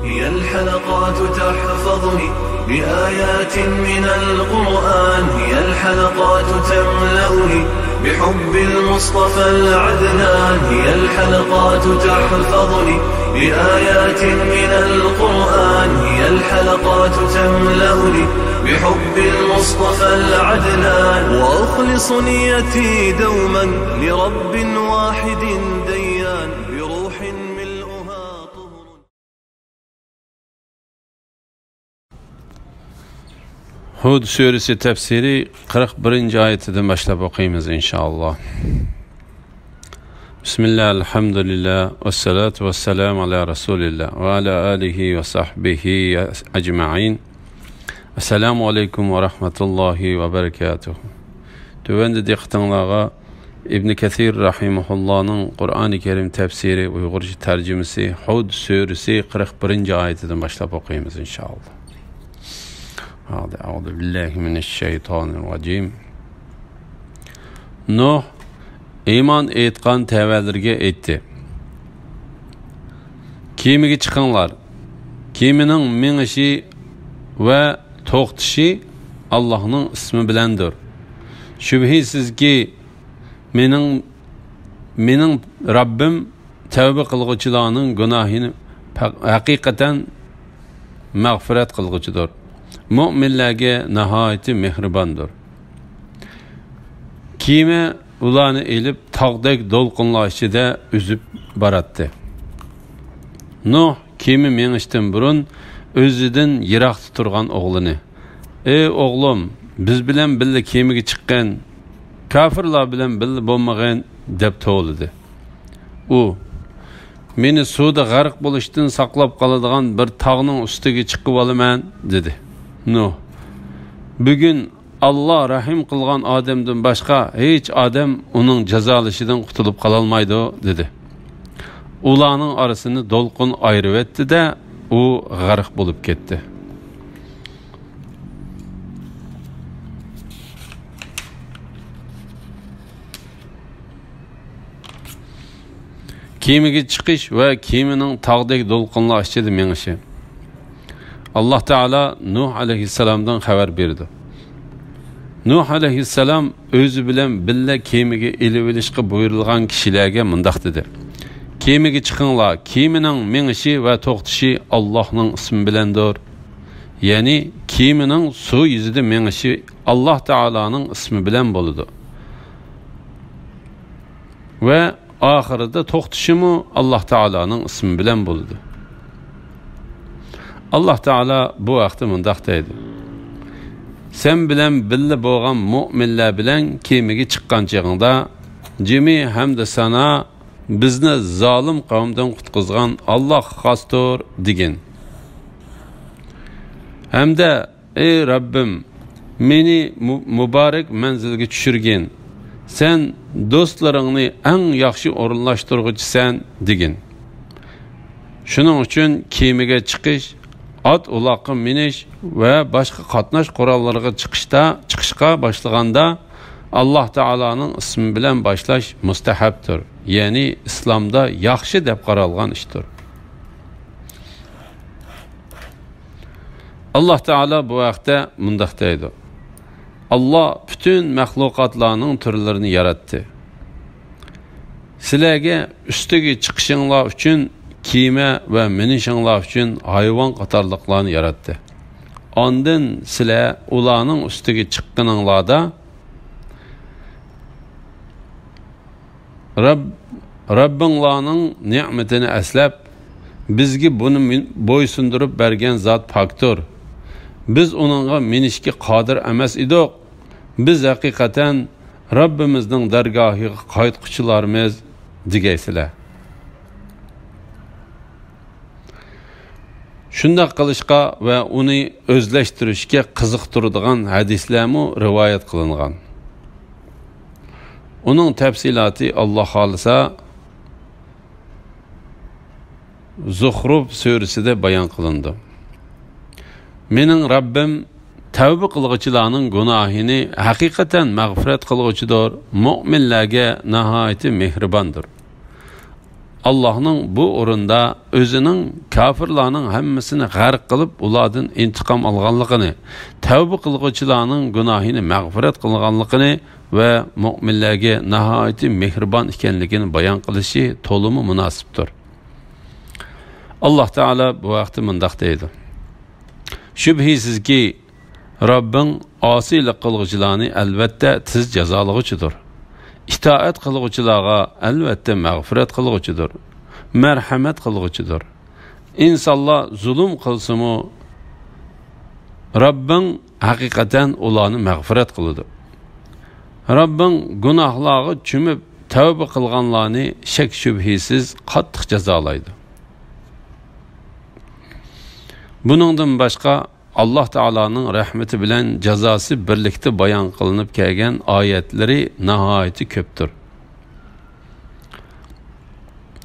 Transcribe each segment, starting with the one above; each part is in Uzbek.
هي الحلقات تحفظني بآيات من القرآن، هي الحلقات تملأني بحب المصطفى العدنان، هي الحلقات تحفظني بآيات من القرآن، هي الحلقات تملأني بحب المصطفى العدنان، وأخلص نيتي دوما لرب واحد ديان بروح ملؤها طهر. Hud suresi tefsiri 41. ayetinden başlayıp okuyayım inşallah. Bismillah, elhamdülillah, ve salatu ve selamu ala Resulillah ve ala alihi ve sahbihi ecma'in. Esselamu aleyküm ve rahmetullahi ve berekatuhu. Tüvendi diqtanlağa İbn Kathir rahimahullah'ın Kur'an-ı Kerim tefsiri, Uygurca tercümesi Hud suresi 41. ayetinden başlayıp okuyayım inşallah. Euzu billahi mineşşeytanirracim. Nuh iman etgan təvəllərə etdi. Kemiga chiqinglar. Kemining mingishi va to'xtishi Allohning ismi bilandir. Shubhisizki mening Rabbim tavba qilguvchilarning gunohini haqiqatan mag'firat qilguvchidir. Mu'minlarga nihoyatda mehribondir. Kema ularni elib tog'dek do'lqinlar ichida uzib boratdi. Nuh kema mengishdan burun o'zidan yiroqda turgan o'g'lini: "Ey o'g'lim, biz bilan birga kemaga chiqqan, kofirlar bilan birga bo'lmagan" deb to'lidi. U: "Meni suvda g'arq bo'lishdan saqlab qoladigan bir tog'ning ustiga chiqib olaman" dedi. Nuh: "Bugun Allah rahim qilgan odamdan boshqa hech odam uning jazolashidan qutulib qola olmaydi" dedi. Ularning orasini do'lqin ayirib etdi-da, u g'arq bo'lib ketdi. Kemiga chiqish va kemining tog'dek do'lqinlar ichida mengishi. Allah Teala Nuh aleyhisselamdan xabar berdi. Nuh aleyhisselam özü bilen billa kemiga elib olishga buyurilgan kishilarga mundaq dedi: "Kemiga chiqinglar, kemining mengishi va to'xtishi Allohning ismi bilandir." Ya'ni kemining suv yuzida mengishi Alloh Taolaning ismi bilan bo'ladi. Va oxirida to'xtishimi Alloh Taolaning ismi bilan bo'ladi. Allah Teala bu vaqtda mundaq deydi: "Sen bilen birga bo'lgan mu'minlar bilan kemiga chiqqan chog'ingda jimi hamda sana bizni zolim qavmdan qutqizgan Alloh xosdir" degan. Hamda "Ey Rabbim, meni muborak manzilga tushirgin. Sen do'stlaringni eng yaxshi o'rinlashtirg'uchisan" degan. Shuning uchun kemiga chiqish, at ulaqqa minish ve başka qatnash qurallarga chiqishga başlaganda Allah Teala'nın ismi bilan başlash mustahapdir. Yani İslamda yaxshi deb qaralgan ishdir. Allah Teala bu vaqtda mundaq deydi: "Allah bütün mahluqatlarning turlarini yaratdi. Sizlarga ustiga chiqishinglar uchun kema ve minishinglar uchun hayvon qatorliqlarni yaratdi. Ondan sizlar ularning ustiga chiqqaninglarda Rabbinglarning ne'matini aslab, bizga buni bo'ysundirib bergan zot pokdir. Biz uningga minishga qodir emas edik. Biz haqiqatan Rabbimizning dargohiga qaytquchilarmiz" degaysizlar. Shunday qilishga va uni o'zlashtirishga qiziqtiradigan hadislarmi rivoyat qilingan. Uning tafsiloti Alloh xolisa Zuhruf surasida bayon qilindi. "Mening Rabbim tavba qilguvchilarning gunohini haqiqatan mag'firat qilguvchidir, mu'minlarga nihoyatda mehribondir." Allah'ın bu orunda özünün kafirlarının hemmisini g'arq qilib ulardan intiqom olganligini, tavba qilguvchilarning gunohini mag'firat qilganligini va mu'minlarga nihoyatda mehribon ekanligini bayon qilishi to'liq munosibdir. Alloh taolo bu vaqtda mundaq deydi: Shubhisizki Rabbing osiylik qilguvchilarni albatta tiz jazolag'uchidir. İtaat qilguvchilarga albatta mag'firat qilguvchidir, marhamat qilguvchidir. İnsanlar zulm qilsa-mu, Rabbing haqiqatan ularni mag'firat qiladi. Rabbing gunohlarga cho'mib tavba qilganlarni shak shubhisiz qattiq jazolaydi. Buningdan boshqa Allah Teala'nın rahmeti bilen cezası birlikte bayan kılınıp kelgen ayetleri nihayeti köptür.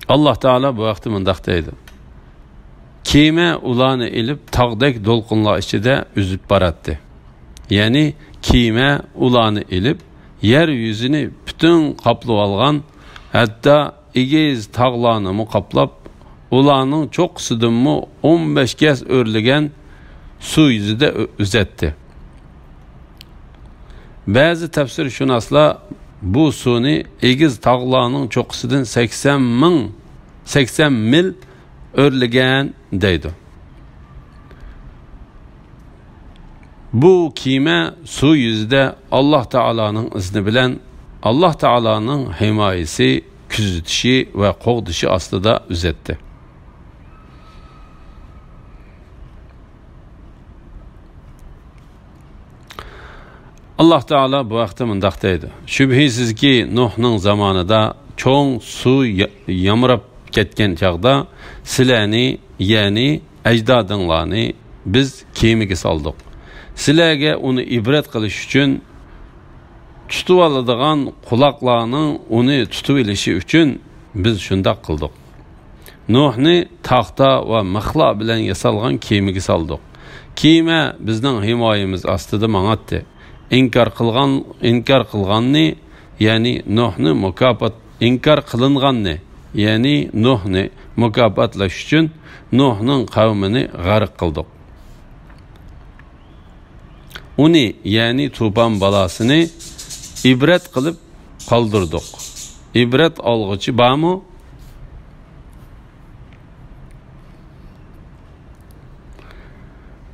Allah Teala bu vakti mındaq deydi: Kime ulanı ilip tağdek dolqunlar içinde üzüp barattı. Yani kime ulanı ilip yeryüzünü bütün kaplı algan, hatta igiz tağlarını mı kaplap, ulanın çok sıdın mı 15 kez örlügen su yüzüde üzetti. Bazı tefsirşünaslar bu suni egiz tağlarının çokusudan 80 mil örlügen deydi. Bu kime su yüzüde Allah Teala'nın izni bilen Allah Teala'nın himayesi, küzütüşü ve qoğduşu aslında üzetti. Allah Teala bu vaqtda mundaq deydi: Şübhisizki Nuh'ның zamanında çoğun su yamırap ketken çağda sizlarni, yani ecdadınlarni biz kemiga saldık. Sizlarga uni ibret qilish uchun, tutib oladigan quloqlarning uni tutib olishi uchun biz shundoq qildik. Nuhni taxta va mixla bilan yasalgan kemiga saldik. Kema bizning himoyamiz ostida mang'atdi. İnkar qilganni, yani Nuhni mukofot inkar qilinganni, yani Nuhni mukofotlash uchun Nuhning qavmini g'arq qildik. Uni, yani tufan balasini ibret qilib qoldirdik. İbret olg'uchi bormi?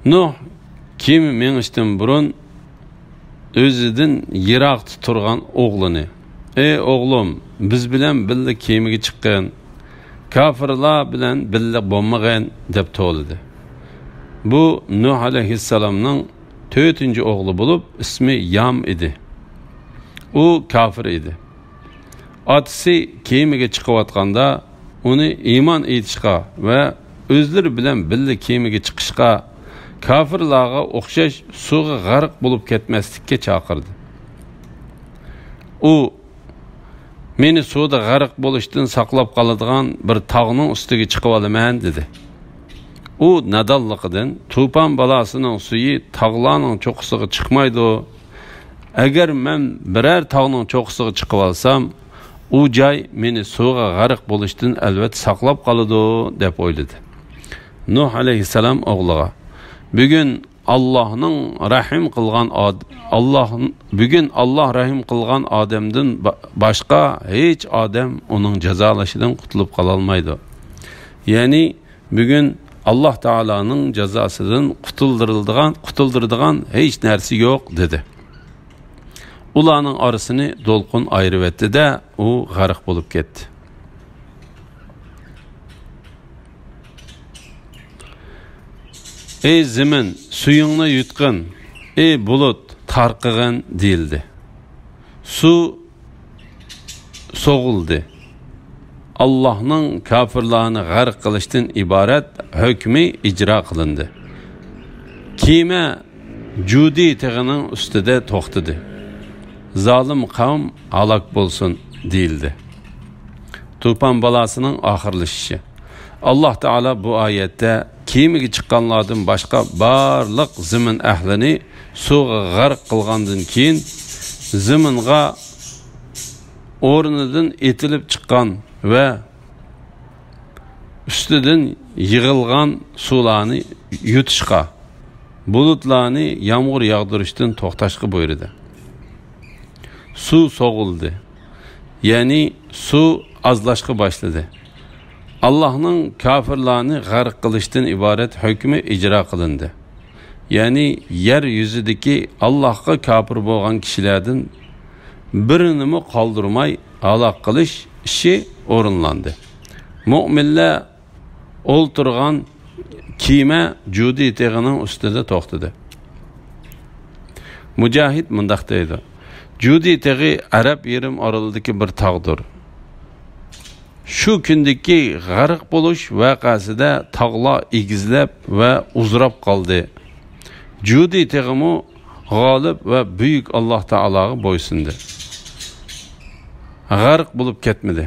Nuh kimi mengishdan burun özüdün yiroq turgan oğlunu: Ey oğlum, biz bilen birlik kemiga chiqqan, kafirlar bilen birlik bo'lmagan deb to'lidi. Bu Nuh alayhissalomning 4-o'g'li bo'lib, ismi Yam edi. U kafir edi. Otasi kemiga chiqayotganda uni iymon etishga va o'zlari bilan birlik kemiga chiqishga, kafirlarga o'xshash suvga g'arq bo'lib ketmaslikka chaqirdi. U meni suvda g'arq bo'lishdan saqlab qoladigan bir tog'ning ustiga chiqib olaman dedi. U nadonligidan tufan balasining suyi tog'larning cho'qqisiga chiqmaydi. Agar men biror tog'ning cho'qqisiga chiqib olsam, u joy meni suvga g'arq bo'lishdan albatta saqlab qoladi deb o'yladi. Nuh alayhissalom o'g'liga: Bugün Allah rahim qilgan odamdan boshqa hech odam uning jazolashidan qutulib qola olmaydi. Yani bugün Allah Teala'nın cezasından qutuldiradigan hech narsa yo'q dedi. Ularning orasini dolqun ayirib etdi de u g'arq bo'lib ketdi. Ey zemin, suyungni yutqin, ey bulut, tarqig'in deyildi. Su so'g'ildi. Allah'ның kafirlarni g'arq qilishdan iborat hukmi ijro qilindi. Kema Judi tig'ining ustida to'xtadi. Zolim qavm halok bo'lsin deyildi. Tufan balasining oxirlashishi. Allah Teala bu ayette kemiga chiqqanlardan boshqa barliq zimin ahlini suvga g'arq qilgandan keyin ziminga o'rnidan etilib chiqqan va üstüden yığılgan sularni yutishqa, bulutlarni yağmur yağdırışdan to'xtashga buyurdi. Su soğuldu. Yani su azlaşqa başladı. Allah'ın kafirlarni g'arq qilishdan iborat hukmi icra qilindi. Yani yeryüzüdeki Allah'a kafir bo'lgan kishilardan birini mi qoldirmay halok qilish ishi o'rinlandi. Mu'minlar o'ltirgan kema Judi teg'ining ustida to'xtadi. Mujahid mundaq deydi: Judi teg'i Arab yerim oralidagi bir tog'dir. Shu kundagi g'arq bo'lish voqeasida tog'lar egizlab va uzrab qoldi. Judi teg'imi g'olib va buyuk Alloh taologa bo'ysundi. G'arq bo'lib ketmadi.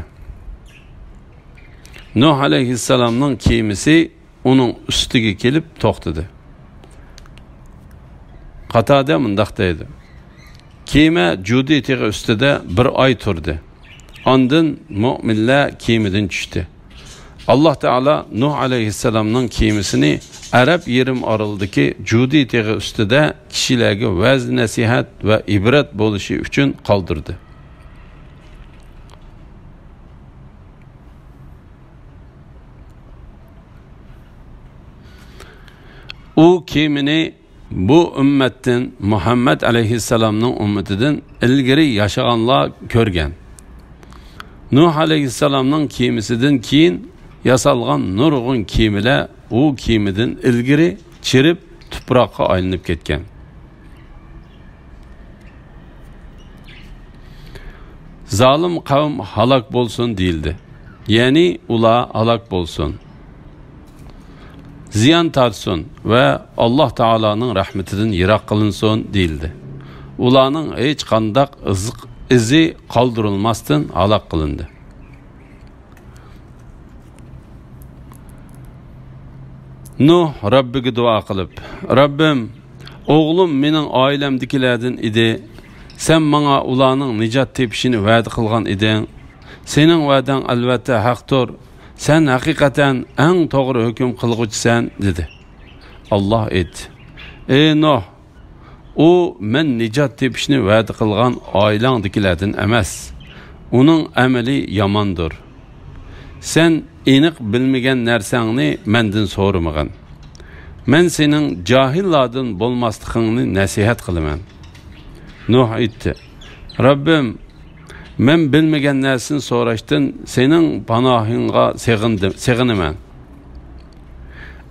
Nuh alayhissalomning kemisi uning ustiga kelib to'xtadi. Qatada mundaq deydi: Kema Judi teg'i ustida bir oy turdi. Ondan mu'minlar kemidan tushdi. Alloh taolo Nuh alayhissalomning kemisini Arab yerim oralidagi Judi teg'i ustida kishilarga va'z nasihat va ibrat bo'lishi uchun qoldirdi. U kemini bu ümmettin Muhammed aleyhisselamның ümmetinden ilgiri yaşaganlar körgen. Nuh aleyhisselamның kemisinden keyin yasalgan nurgun kemiler u kemiden ilgiri çirip tuproqqa aylanıp ketken. Zalim kavm halak bolsun değildi. Yani ula halak bolsun. Ziyan tartsın ve Allah Taala'nın rahmetinden yirak kılınsın değildi. Ulanın hiç kandak izi kaldırılmazdan halak kılındı. Nuh Rabbiga dua kılıp, Rabbim, oğlum menin ailemdikilerden idi, sen bana ulanın nicat tepişini vaad kılgan idin, senin vaadan elbette haktır, sen hakikaten en doğru hüküm kılgıçsan dedi. Allah etti. Ey Nuh, o men nicat tepişini vaad kılgan ailendikilerden emas. Onun ameli yamandır. Sen eniq bilmegen nersangni menden sormagan. Men senin cahilladın bolmaslıqını nasihat kılıman. Nuh etti. Rabbim, men bilmegen nersin soraştın, senin panahınga seğinimen.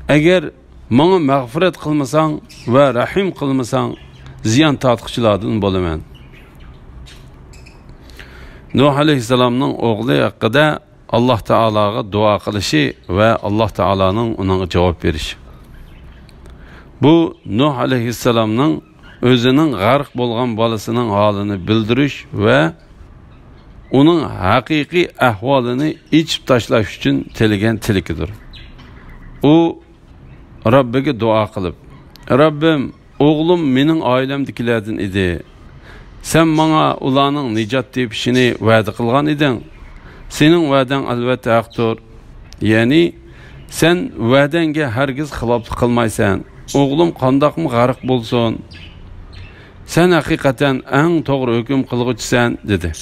Eğer bana mağfiret kılmasan ve rahim kılmasan, ziyan tatqıçıladın bolaman. Nuh aleyhisselamның oğlu hakkında Allah Taala'ga dua kılışı ve Allah Taala'nın ona cevap verişi. Bu Nuh aleyhisselamның özünün g'arq bolgan balasının halini bildiriş ve onun hakiki ahvalini içip taşlaş için telegen tilikidir. O Rabbiga dua kılıp, Rabbim, oğlum menin ailemdikilerden idi. Sen bana ulanın nicat tepişini vaad kılgan idin. Senin vaadan elbette haktır. Yani sen vaadenge hergiz xilaflık kılmaysan. Oğlum qandaq mı g'arq bolsun? Sen hakikaten en doğru hüküm kılgıçsan dedi.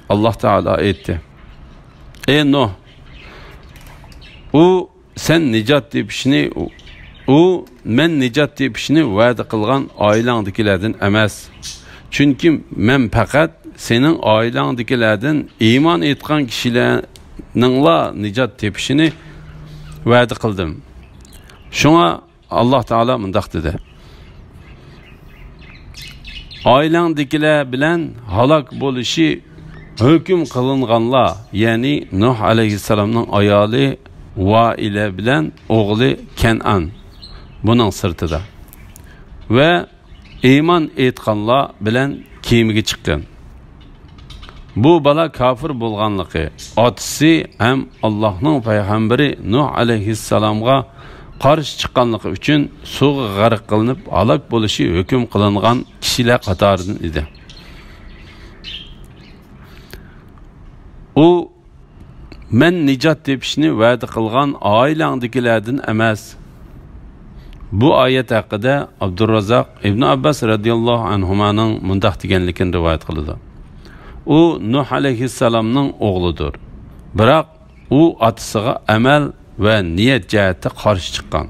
Allah Teala etti. Ey Nuh, o sen nicat tepişini men nicat tepişini vaad kılgan ailendikilerden emas. Çünkü men fakat senin ailendikilerden iman etkan kişilerninla nicat tepişini vaad kıldım. Şuna Allah Teala mundaq dedi. Ailendikiler bilen halak boluşu hüküm kılınganlar, yani Nuh aleyhisselamның ayali Vaile bilen oğlu Kenan bunun sırtıda. Ve iman etkanlar bilen kemiga çıqqan. Bu bala kafir bolganlıqı, atısı hem Allah'ın peygamberi Nuh aleyhisselamga qarşı çıqqanlıqı üçün suğa g'arq qilinib halak bo'lişi hüküm qilingan kishilar qatoridan edi. O men nijot tepishni va'da qilgan oilangdagilardan emas. Bu oyat haqida Abdurrazoq ibn Abbas radhiyallohu anhumaning mundaq deganligini rivoyat qiladi. U Nuh alayhissalomning o'g'lidir. Biroq u otasiga amal va niyat jihatda qarshi chiqqan.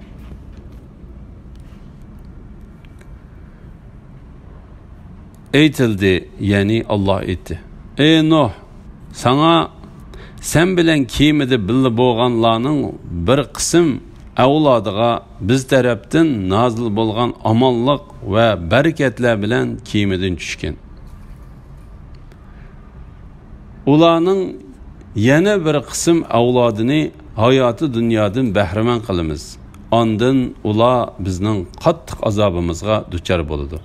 Aytildi, ya'ni Alloh aytdi: "Ey Nuh, sana sen bilan kemida billa bo'lganlarning bir qism avlodiga biz tarafdan nozil bo'lgan omonlik va barakatlar bilan kemidan tushgan. Ularning yana bir qism avlodini hayoti dunyodan bahramand qilamiz. Ondan ular bizning qattiq azobimizga duchor bo'ladi."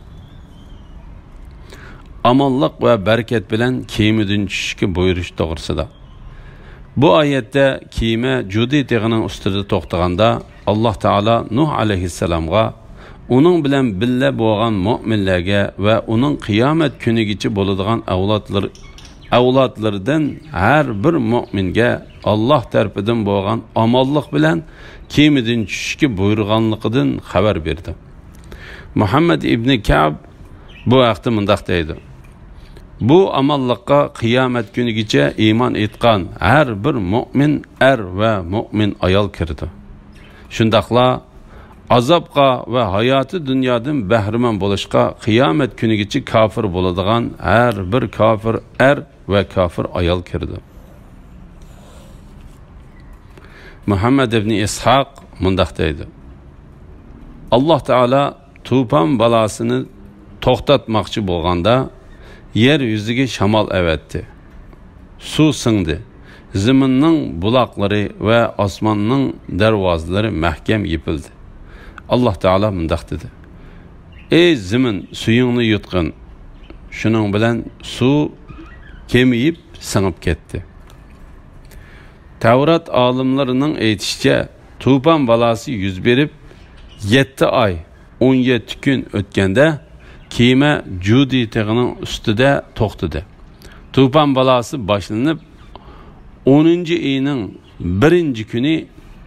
Amonlik va barakat bilan kemidan tushishga buyurish to'g'risida. Bu oyatda kema Judi teg'ining ustida to'xtaganda Alloh taolo Nuh alayhissalomga uning bilan billa bo'lgan mu'minlarga va uning qiyomat kunigacha bo'ladigan avlodlardan har bir mu'minga Alloh tarafidan bo'lgan amonlik bilan kemidan tushishga buyurganligidan xabar berdi. Muhammad ibn Ka'b bu vaqtda mundaq deydi: "Bu amonlikqa qiyomat kunigacha iymon etgan har bir mu'min va mu'min ayol kirdi. Shundaqla azobga va hayoti dunyodan bahramand bo'lishga qiyomat kunigacha kofir bo'ladigan har bir kofir va kofir ayol kirdi." Muhammad ibn Ishoq mundaq deydi: "Alloh taolo tufon balosini to'xtatmoqchi bo'lganda yer yuziga shamol avatdi. Suv singdi. Zaminning buloqlari va osmonning darvozalari mahkam yepildi. Alloh taolo mundaq dedi: "Ey zamin, suyingni yutqin." Shuning bilan suv kemiyib singib ketdi. Tavrat olimlarining aytishicha, tufon balosi yuz berib 7 oy 17 kun o'tganda kema Judi teg'ining ustida to'xtadi. Tufon balosi boshlanib 10-oyning 1-kuni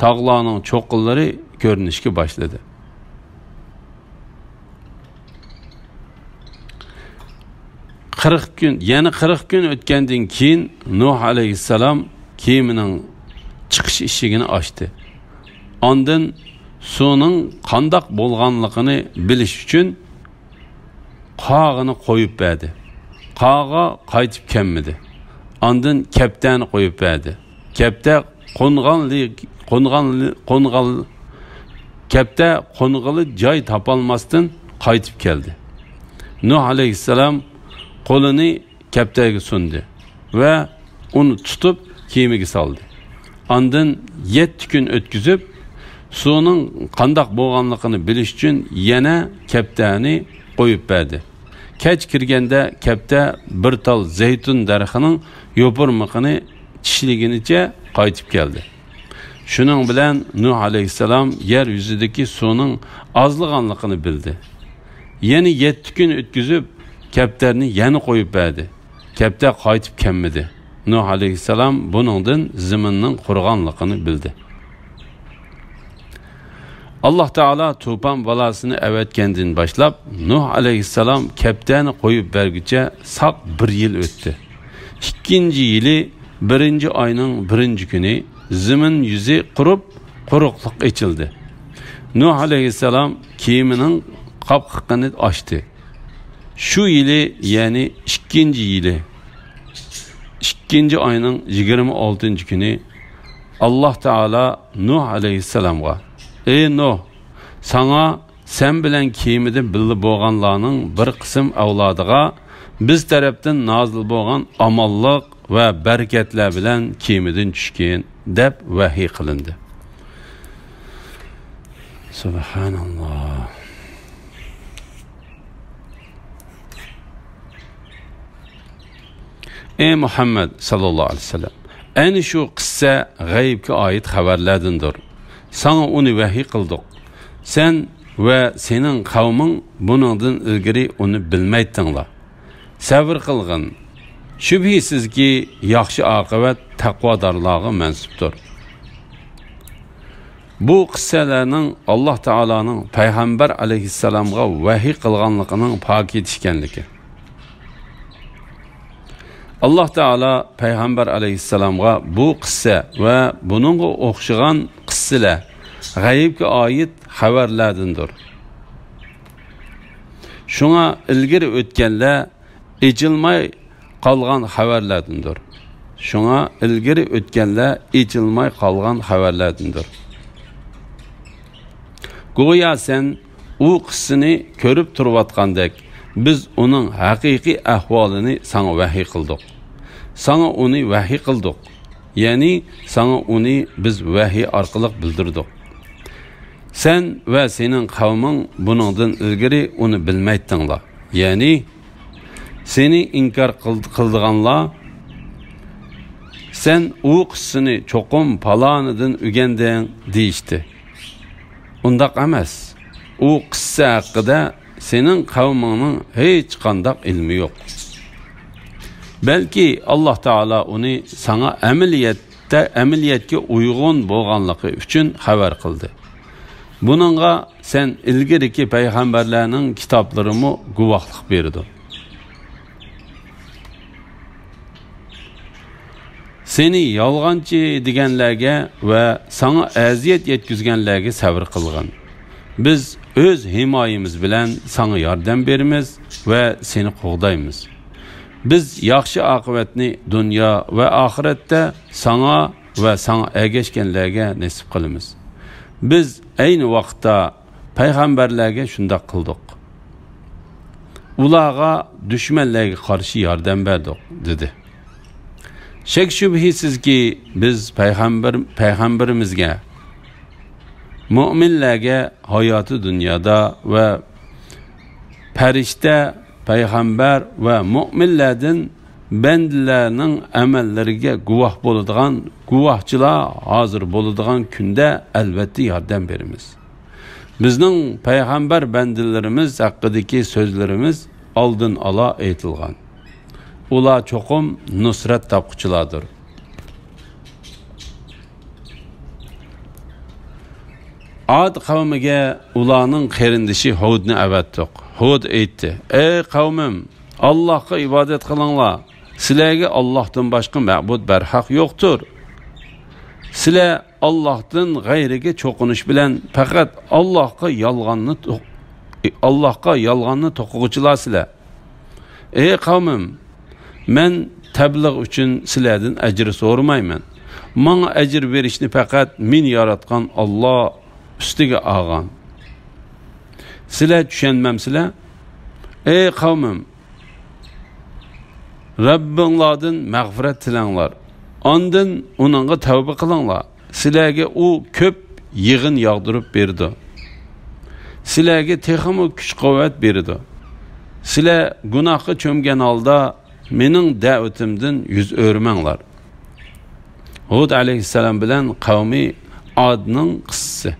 tog'larning cho'qqillari ko'rinishga boshladi. Yana 40 kun o'tgandan keyin Nuh alayhissalom kemining chiqish eshigini ochdi. Ondan suvning qandoq bo'lganligini bilish uchun qog'ini qo'yib berdi. Qog'a qaytib kelmadi. Ondan kaptani qo'yib berdi. Kapta qo'ng'ili joy topolmasdan qaytib keldi. Nuh alayhissalom qo'lini kaptaga sundi va uni tutib kemiga soldi. Ondan 7 kun o'tkazib, suvning qandoq bo'lganligini bilish uchun yana kaptani qo'yib berdi. Kech kirganda kapta bir tal zaytun daraxining yo'pirmiqini tishliginicha qaytib keldi. Shuning bilan Nuh alayhissalom yer yuzidagi suvning ozlig'anligini bildi. Yana 7 kun o'tkazib kaptarni yana qo'yib berdi. Kapta qaytib kelmadi. Nuh alayhissalom buningdan zaminning qurg'onligini bildi. Alloh taolo tufon balosini avatgandan boshlab Nuh alayhissalom kaptani qo'yib berguncha saq 1 yil o'tdi. 2-yili 1-oyning 1-kuni zamin yuzi qurib, quruqlik ochildi. Nuh alayhissalom kemining qopqini ochdi. Shu yili, ya'ni 2-yili 2-oyning 26-kuni Alloh taolo Nuh alayhissalomga: "Ey Nuh, sana sen bilan kemida billa bo'lganlarning bir qism avlodiga biz tarafdan nozil bo'lgan omonlik va barakatlar bilan kemidan tushgan" deb vahiy qilindi. Subhanalloh. Ey Muhammad sallallohu alayhi vasallam, ayni shu qissa g'aybga oid xabarlardandir. Sana uni vahiy qildik. Sen va sening qavming buningdan ilgari uni bilmaydinglar. Sabr qilgin. Şübhisizki yaxşı aqibət taqvodorlarga mansubdur. Bu qissalarning Alloh taolaning payg'ambar alayhissalomga vahiy qilganligining pokit ekanligi. Alloh taolo payg'ambar alayhissalomga bu qissa va buningga o'xshagan qissalar g'aybga oid xabarlardandir. Şuna ilgiri o'tganlar echilmay qolgan xabarlardandir. Şuna ilgiri o'tganlar echilmay qolgan xabarlardandir. Go'yo sen u qissani ko'rib turayotgandek, biz uning haqiqiy ahvolini sana vahiy qildik. Sana uni vahiy qildik. Ya'ni sana uni biz vahiy orqali bildirdik. Sen ve senin kavmin bunundan ilgiri onu bilmeydinler. Yani seni inkar kıldığanlar sen o kısını çokum palanıdın ügenden deyişti. Ondak emas. O kıssa hakkında senin kavminin hiç kandak ilmi yok. Belki Allah Teala onu sana ameliyatga uygun bolğanlığı üçün haber kıldı. Bununla sen ilgiriki peygamberlerinin kitaplarımı guvahlık berdi. Seni yalgancı degenlerge ve sana eziyet yetkizgenlerge sabır kılgan. Biz öz himayemiz bilen sana yardım berimiz ve seni qoğdayımız. Biz yaxşı akıbetini dünya ve ahirette sana ve sana ergeçkenlerge nasip kılımız. Biz aynı vaqtda peygamberlerge şunda kıldık. Ulağa düşmanlarga karşı yardım berdik dedi. Şek şübhisiz ki biz peygamberimizge müminlerge hayatı dünyada ve perişte peygamber ve müminlerden bendilerinin emellerine guvah boladigan, guvahçılar hazır boladigan günde elbette yardım berimiz. Bizning peygamber bendilerimiz hakkındaki sözlerimiz aldın ala aytilgan. Ular çokum nusret tapquchilardir. Ad kavmiga ularning qarindishi Hudni avatdiq. Hud aytdi: "Ey qavmim, Allohga ibodat qilinglar. Sizlarga Allohdan boshqa ma'bud barhaq yo'qdir. Sizlar Allohdan g'ayriga cho'qinish bilan faqat Allohga yolg'onni to'quvchilarsizlar. Ey qavmim, men tabliğ uchun sizlardan ajr so'ramayman. Menga ajr berishni faqat men yaratgan Alloh ustiga olgan. Sizlar tushunmamsizlar? Ey qavmim, Rabbinglardan mag'firat tilanglar. Ondan uningga tavba qilinglar. Sizlarga u ko'p yig'in yog'dirib berdi. Sizlarga texmi kuch-quvvat berdi. Sizlar gunohga cho'mgan holda mening da'vatimdan yuz o'rmanglar." Hud alayhissalom bilan qavmi Adning qissasi.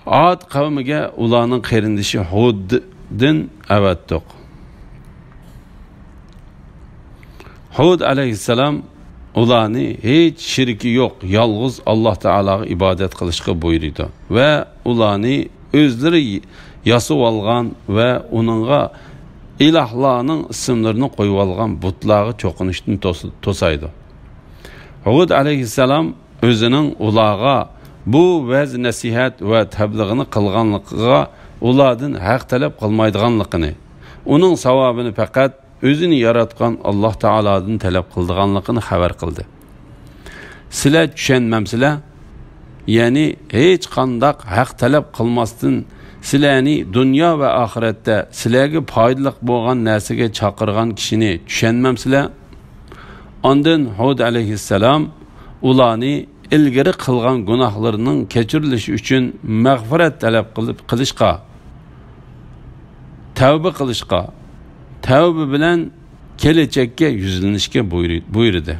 Ad qavmiga ularning qarindishi Huddan avatdiq. Hud alayhissalom ularni hech shirki yo'q, yolg'iz Alloh taolaga ibodat qilishga buyurdi va ularni o'zlari yasab olgan va uningga ilahlarning ismlarini qo'yib olgan butlarga cho'qinishdan to'saydi. Hud alayhissalom o'zining ularga bu vaz nasihat va tabliğini qilganligiga ulardan haq talab qilmaydiganligini, uning savobini faqat özünü yaratgan Allah Teala'dan talab qildiganligini xabar qildi. Sizlar tushunmamsizlar? Ya'ni hech qandaq haq talab qilmasdan sizlarni dunyo va oxiratda sizlarga foydali bo'lgan narsaga chaqirgan kishini tushunmamsizlar? Ondan Hud alayhissalom ularni ilgari qilgan gunohlarining kechirilishi uchun mag'firat talab qilishga, tavba qilishga, tavba bilan kelajakka yuzlanishga buyurdi.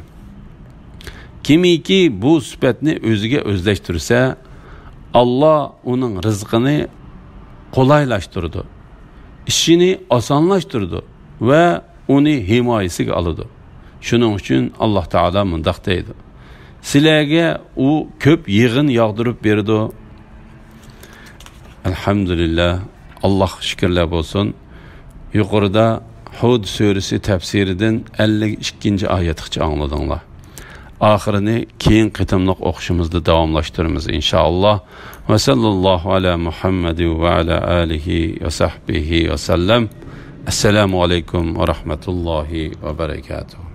Kimiki bu sifatni o'ziga o'zlashtirsa, Alloh uning rizqini qolaylashtirdi, ishini osonlashtirdi va uni himoyasiga oladi. Shuning uchun Alloh taolo mundaq deydi: sizlarga u ko'p yig'in yog'dirib berdi. Alhamdulillah, Alloh shukrlar bo'lsin. Yuqorida Hud surasi tafsiridan 52 oyatgacha angladinglar. Oxirini keyin qitimliq o'qishimizda davomlashtiramiz inshaalloh. Va sallallohu ala Muhammad va ala alihi va sahbihi va sallam. Assalomu alaykum va rahmatullohi va barakatuh.